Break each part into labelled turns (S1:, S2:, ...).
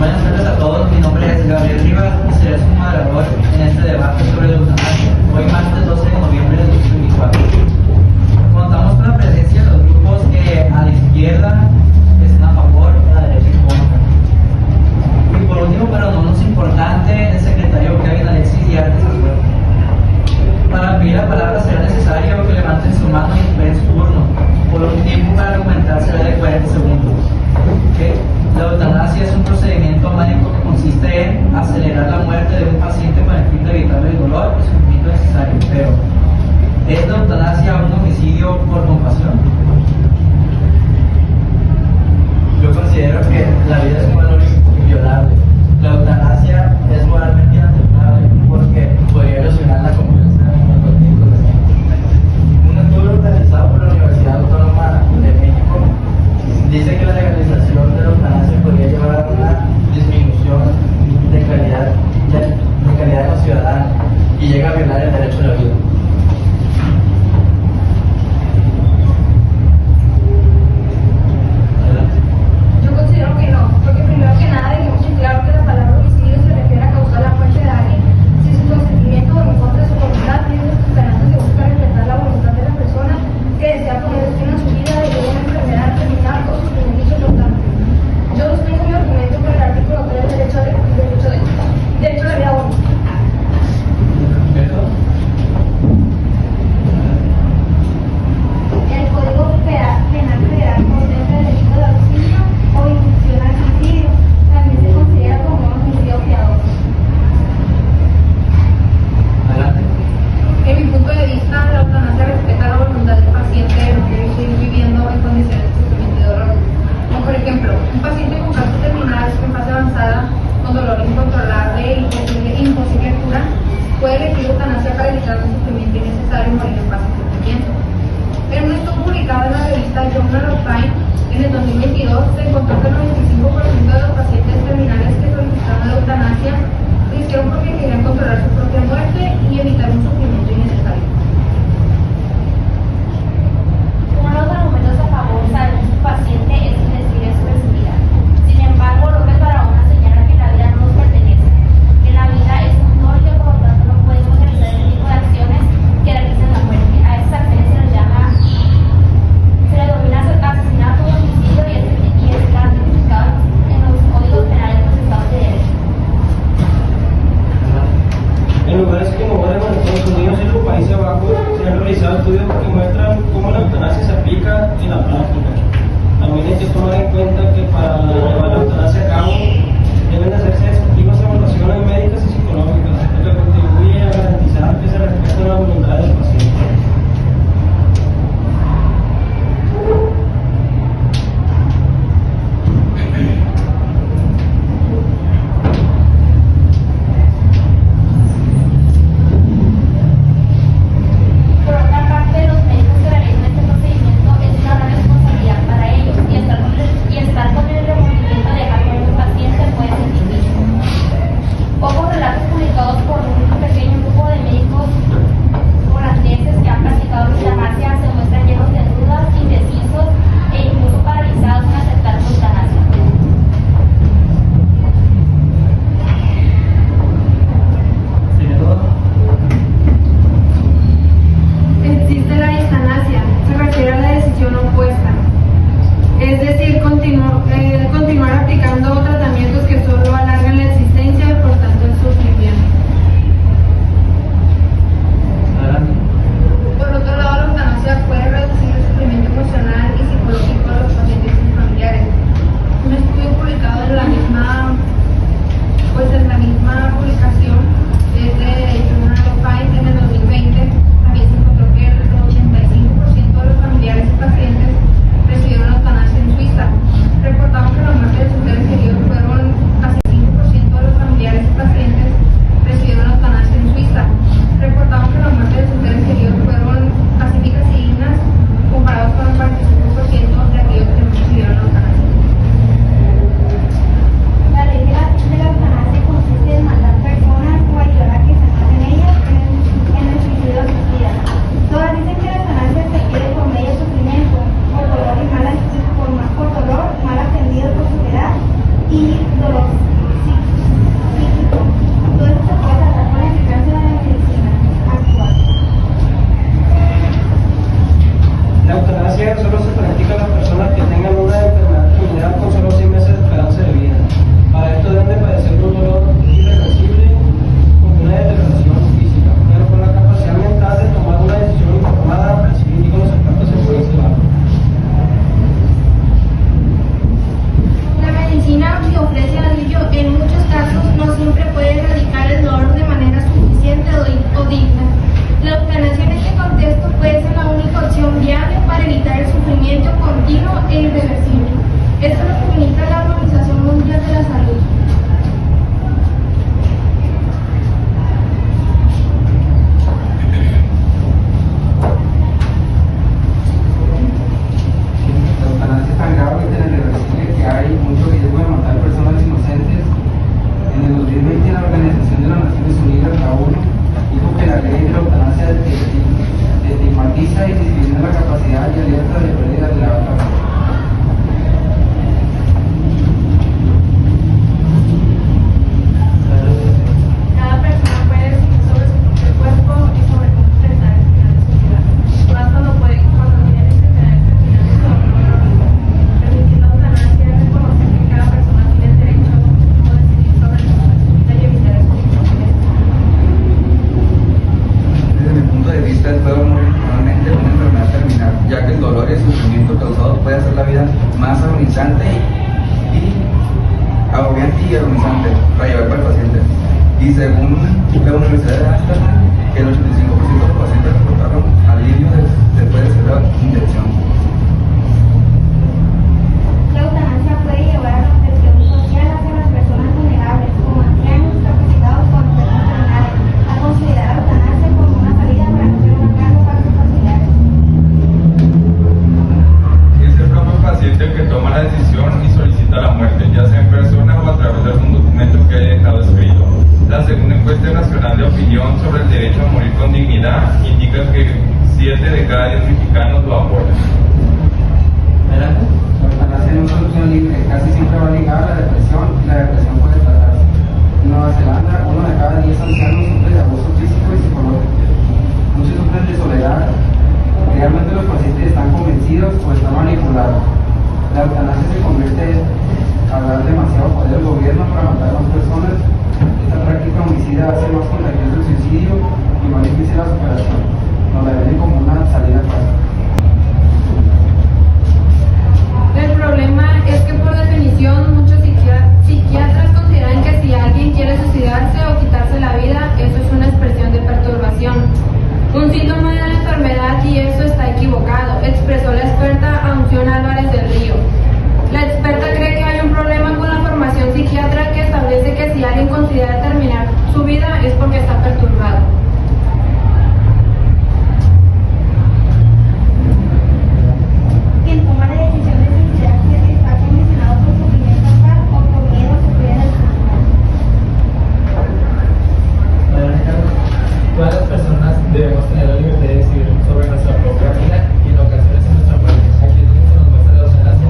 S1: Buenas tardes a todos, mi nombre es Gabriel Rivas y seré su moderador en este debate sobre la eutanasia, hoy martes 12 de noviembre de 2024. Contamos con la presencia de los grupos que a la izquierda están a favor y a la derecha en contra. Y por último, pero no menos importante, el secretario Kevin Alexis y Artes Azuero. Para pedir la palabra será necesario que levanten su mano y esperen su turno. Por un tiempo para argumentar será de 40 segundos. ¿Okay? La eutanasia es un procedimiento médico que consiste en acelerar la muerte de un paciente con el fin de evitarle el dolor y sufrimiento necesario. Pero, ¿es la eutanasia un homicidio por compasión? Yo considero que la vida es un valor inviolable. La eutanasia es moralmente inaceptable porque podría erosionar la confianza en los médicos. Un estudio realizado por la Universidad Autónoma de México dice que la legalización de la eutanasia podría llevar a una disminución de calidad de los ciudadanos y llega a violar el derecho a la vida.
S2: Yo considero que no, porque primero que nada dejemos en claro que la palabra homicidio se refiere a causar la muerte de alguien sin su consentimiento o en contra de su voluntad, y los esperanzas de buscar respetar la voluntad de la persona que desea poner fin a su vida debido a una enfermedad terminal o sufrimiento insoportable. Yo sostengo mi argumento por el artículo 3 del derecho a la vida única. El Código Penal Federal contempla el delito de auxilio o inducción al suicidio. También se considera como un homicidio piadoso.
S1: Adelante.
S3: En mi punto de vista, la eutanasia respeta la voluntad del paciente de no querer seguir viviendo en condiciones de sufrimiento y dolor. Como por ejemplo, un paciente con cáncer terminal en fase avanzada, con dolor incontrolable e imposible cura, puede elegir eutanasia para evitar un sufrimiento innecesario y morir en paz y sufrimiento. En un estudio publicado en la revista Journal of Time en el 2022, se encontró que el 95% de los pacientes terminales que solicitaron la eutanasia lo hicieron porque querían controlar su propia muerte y evitar un sufrimiento innecesario.
S4: Uno de los argumentos a favor de un paciente es que decide su vida. Sin embargo, López Barahona señala que la vida no nos pertenece, que la vida es un don y que por lo tanto no podemos realizar ese tipo de acciones que realizan la muerte. A esas acciones se les denomina asesinato, homicidio y
S5: y agonizante para llevar para el paciente. Y según la Universidad de Amsterdam, el 85% de los pacientes reportaron alivio después de hacer la inyección.
S2: La eutanasia puede llevar a la presión social hacia las personas vulnerables, como ancianos, discapacitados o enfermos terminales, a considerar la eutanasia como una salida para no ser una carga para sus familiares.
S6: Es el propio paciente el que toma la decisión y solicita la muerte, ya sea en persona o a través de algún documento que haya dejado escrito. La segunda encuesta nacional de opinión sobre el derecho a morir con dignidad indica que 7 de cada 10 mexicanos lo apoyan.
S1: Adelante.
S7: La eutanasia no es una solución libre, casi siempre va ligada a la depresión y la depresión puede tratarse. En Nueva Zelanda, 1 de cada 10 ancianos sufre de abuso físico y psicológico. Muchos sufren de soledad. Realmente los pacientes están convencidos o están manipulados. La eutanasia se convierte a dar demasiado poder al gobierno para matar a más personas. Esta práctica homicida hace más contagioso el suicidio y más difícil la superación. Nos la ven como una salida fácil.
S3: El problema es que por definición muchos psiquiatras consideran que si alguien quiere suicidarse o quitarse la vida, eso es una expresión de perturbación, un síntoma de la enfermedad, y eso está equivocado, expresó la experta Asunción Álvarez del Río. La experta cree que hay un problema con la formación psiquiátrica que establece que si alguien considera terminar su vida es porque está perturbado.
S2: Quien toma la decisión de suicidarse está condicionado por sufrimiento actual o por miedo a sufrir en el futuro.
S1: Adelante, Carlos.
S8: Todas las personas debemos tener la libertad de decidir sobre nuestra propia vida y en ocasiones en nuestra muerte. Aquí es donde se nos muestra la eutanasia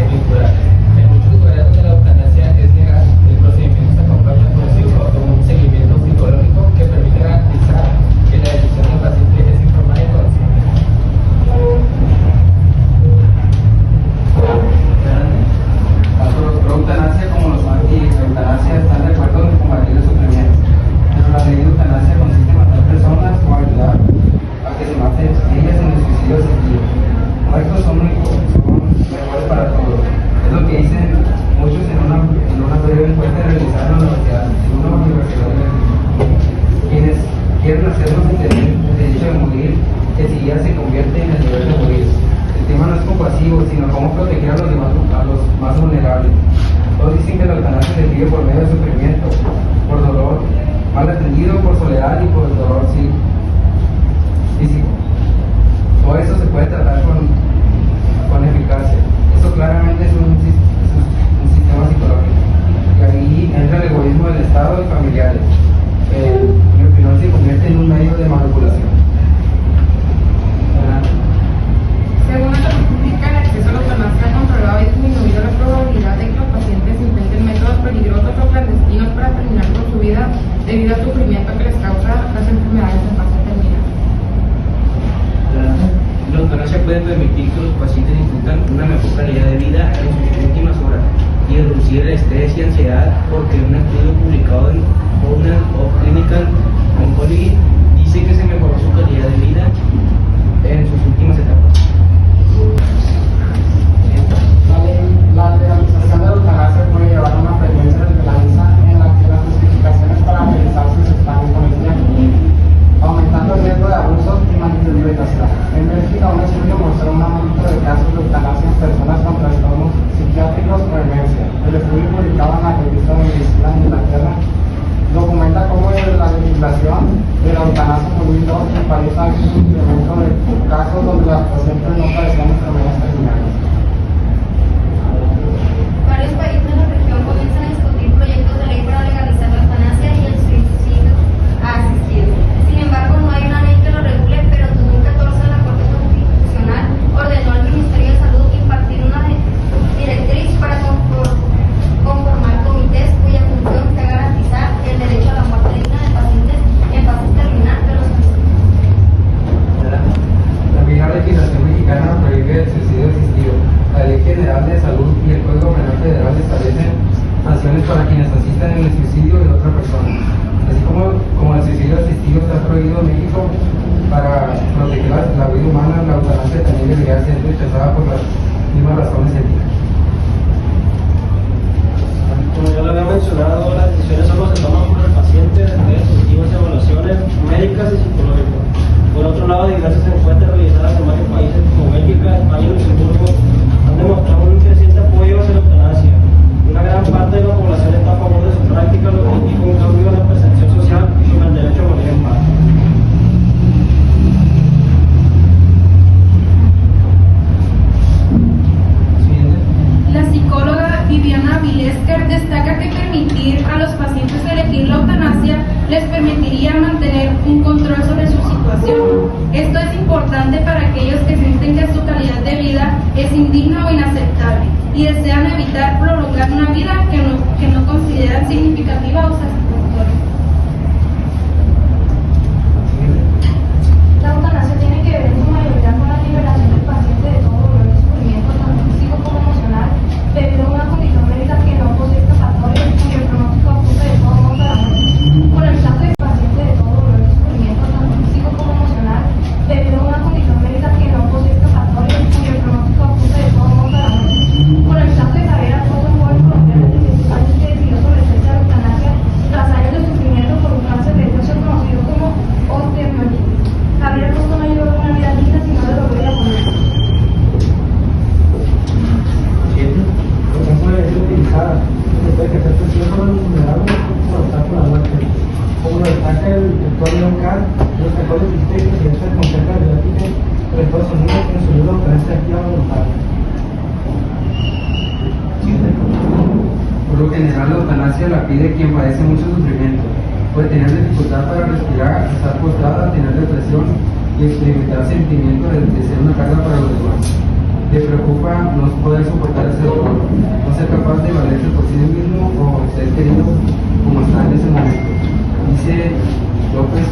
S8: vinculada. En muchos lugares donde la eutanasia es legal, el procedimiento se acompaña por un seguimiento psicológico que permite garantizar que la decisión del paciente es informada y consciente.
S7: Tanto los pro eutanasia como los anti eutanasia están de acuerdo en combatir el sufrimiento. Pero la ley de eutanasia consiste en matar personas o ayudar a que se maten ellas en el suicidio asistido. Muertos son mejores para todos. Es lo que dicen muchos en una breve encuesta realizada en una universidad de México. Quienes quieren hacernos entender el derecho de morir, que si ya se convierte en el deber de morir. El tema no es compasivo, sino cómo proteger a los más vulnerables. Todos dicen que la eutanasia se vive por medio de sufrimiento, por dolor, mal atendido, por soledad y por el dolor físico. Todo eso se puede tratar con eficacia. Eso claramente es un sistema psicológico. Y ahí entra el egoísmo del Estado y familiares. Mi opinión se convierte en un medio de manipulación.
S3: Según la estadística, el acceso a la eutanasia ha controlado y disminuido la probabilidad de que los pacientes intenten métodos peligrosos o clandestinos para terminar con su vida debido al sufrimiento que les causa las enfermedades en fase terminal.
S9: La eutanasia puede permitir que los pacientes disfrutan una mejor calidad de vida en sus últimas horas y reducir el estrés y ansiedad, porque un estudio publicado en Journal of Clinical Oncology dice que se mejoró su calidad de vida en sus últimas etapas.
S7: La legalización de la eutanasia puede llevar a una tendencia generaliza en la que las justificaciones para realizarse se están imponiendo, aumentando el riesgo de abusos y manipulación. En Bélgica, un estudio mostró un aumento de casos de eutanasia en personas con trastornos psiquiátricos o demencia. El estudio publicado en la revista de Medicina de Inglaterra documenta cómo la legislación de la eutanasia en 2002 en París ha habido un incremento de casos donde las pacientes no padecían enfermedades terminales.
S2: Varios países de la región comienzan a discutir proyectos de ley para legalizar la eutanasia y el suicidio asistido. Sin embargo, no hay una ley que lo regule, pero en 2014 la Corte Constitucional ordenó al Ministerio de Salud impartir una directriz para conformar comités cuya función sea garantizar el derecho a la muerte digna de pacientes en fase terminal de los suicidios.
S7: La vieja legislación mexicana prohíbe el suicidio asistido. La Ley General de Salud y el Código Penal Federal establecen sanciones para quienes asistan en el suicidio de otra persona. Así como el suicidio asistido está prohibido en México, para proteger la vida humana, la eutanasia también debería ser rechazada por las mismas razones éticas.
S3: pacientes elegir la eutanasia les permitiría mantener un control sobre su situación. Esto es importante para aquellos que sienten que su calidad de vida es indigna o inaceptable y desean evitar prolongar una vida que no consideran significativa o satisfactoria.
S2: La eutanasia tiene que ver en su mayoría con la liberación del paciente de todo dolor y sufrimiento, tanto físico como emocional, debido a una condición médica que no posee escapatoria y cuyo pronóstico apunta de todo modo a la muerte. Por el caso del paciente de todo dolor y sufrimiento, tanto físico como emocional, debido a una condición médica que no posee escapatoria y cuyo pronóstico apunta de todo modo a la muerte. Por el caso de Javier Alfonso, un joven colombiano de 16 años que decidió someterse a la eutanasia tras años de sufrimiento por un cáncer de hueso conocido como osteomielitis. Javier Alfonso no llegó a una vida digna, sino de dolor y agonía.
S10: No puede ser utilizada, puede que sea presión sobre los vulnerables por optar por la muerte. Como lo destaca el doctor León Kahn, los mejores distritos y este Consejo Adriático de Estados Unidos que ensayó la eutanasia activa voluntaria.
S7: Por lo general, la eutanasia la pide quien padece mucho sufrimiento, puede tener dificultad para respirar, estar postrada, tener depresión y experimentar sentimientos de ser una carga para los demás. Le preocupa no poder soportar ese dolor, no ser capaz de valerse por sí mismo o ser querido como está en ese momento. Dice López,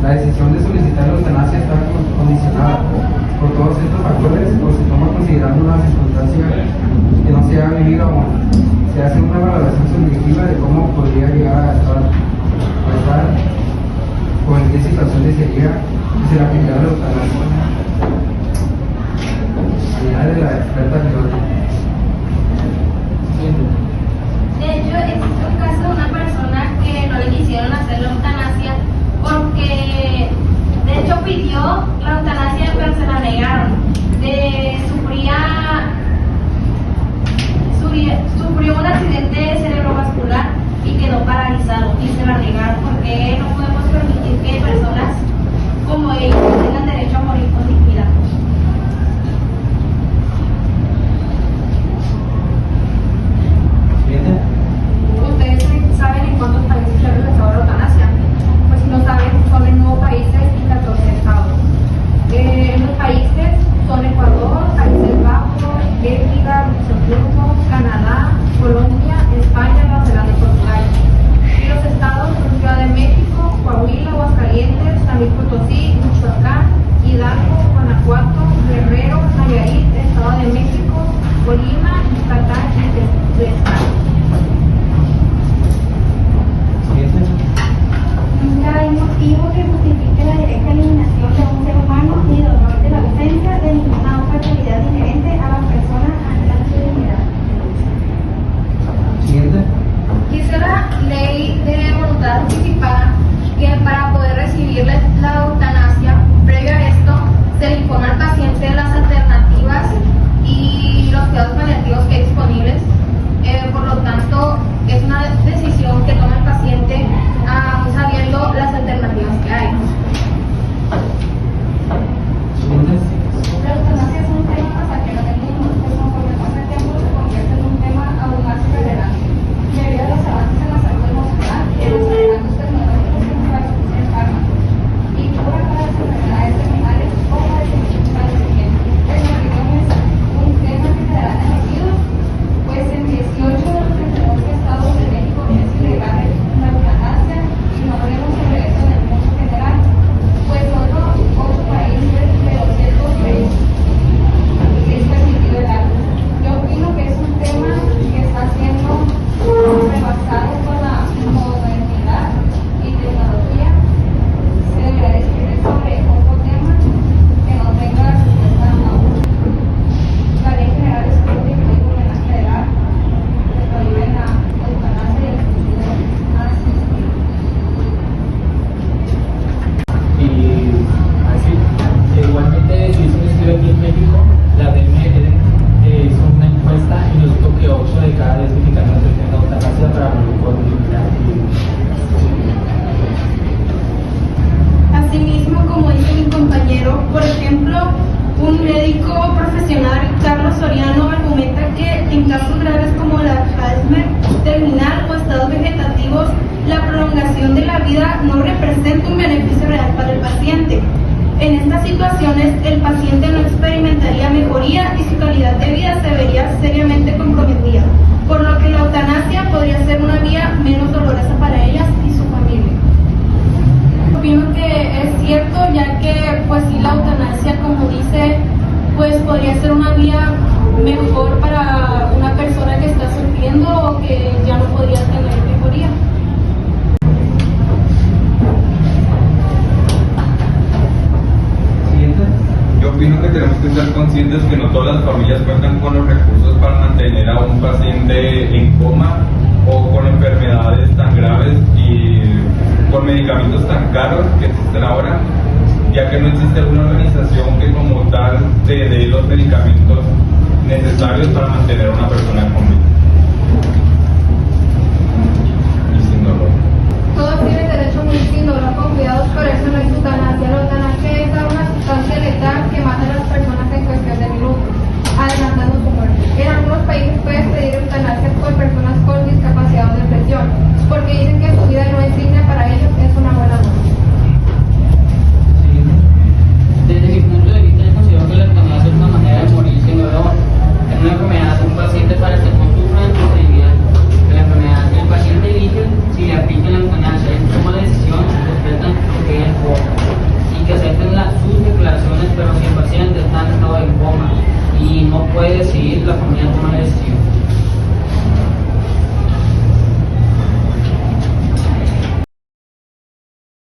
S7: la decisión de solicitar la eutanasia está condicionada por todos estos factores o se toma considerando una circunstancia que no se ha vivido aún. Se hace una valoración subjetiva de cómo podría llegar a estar o en qué situación desearía que se le aplicara la eutanasia. De la experta
S4: De hecho, existe un caso de una persona que no le quisieron hacer la eutanasia porque, de hecho, pidió la eutanasia pero se la negaron. Sufrió un accidente cerebrovascular y quedó paralizado y se la negaron porque no podemos permitir que personas como ellos tengan derecho a morir con dignidad.
S6: conscientes que no todas las familias cuentan con los recursos para mantener a un paciente en coma o con enfermedades tan graves y con medicamentos tan caros que existen ahora, ya que no existe una organización que como tal te dé los medicamentos necesarios para mantener a una persona en coma.